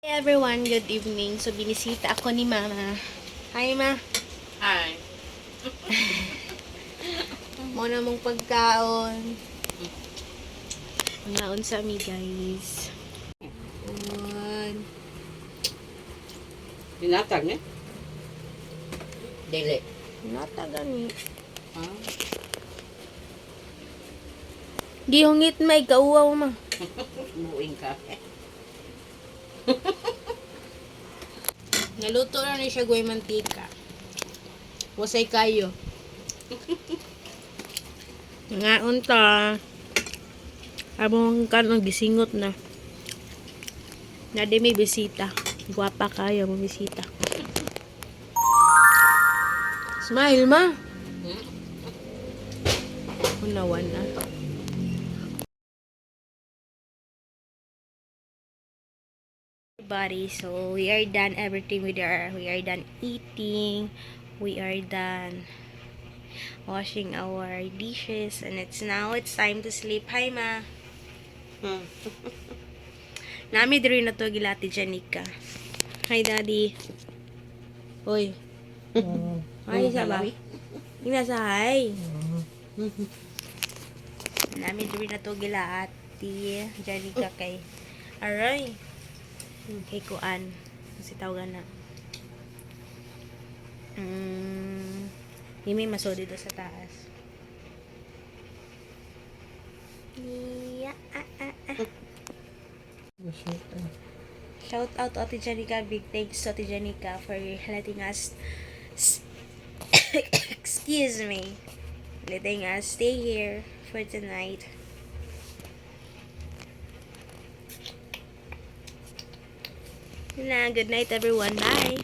Hey everyone, good evening. So, binisita ako ni Mama. Hi, Ma. Hi. Muna mong pagkaon. Unaon sa mi, guys. Ayan. Binatag ni? Dili. Nata gani. Ah. Gihungit may kauwaw, Ma. Buing ka. Naluto na ni siya guay mantika. Wasay kayo. Ngaon ta. Abong kanong gisingot na. Nade may bisita. Guwapa kayo mo bisita. Smile, Ma. Unawan na. Everybody, so we are done everything we are done eating, we are done washing our dishes, and it's time to sleep. Hi, Ma. Nami diri na to gilati Janika. Hi, Daddy. Hoy. Hi, sa ba? Ina sa hi. Nami diri na to gilati Janika kay aray. Kay kuan kasi tawagan na. May maso dito sa taas. Yeah. Shout out to Ate Janica. Big thanks to Ate Janica for letting us excuse me. Letting us stay here for tonight. Good night everyone. Bye.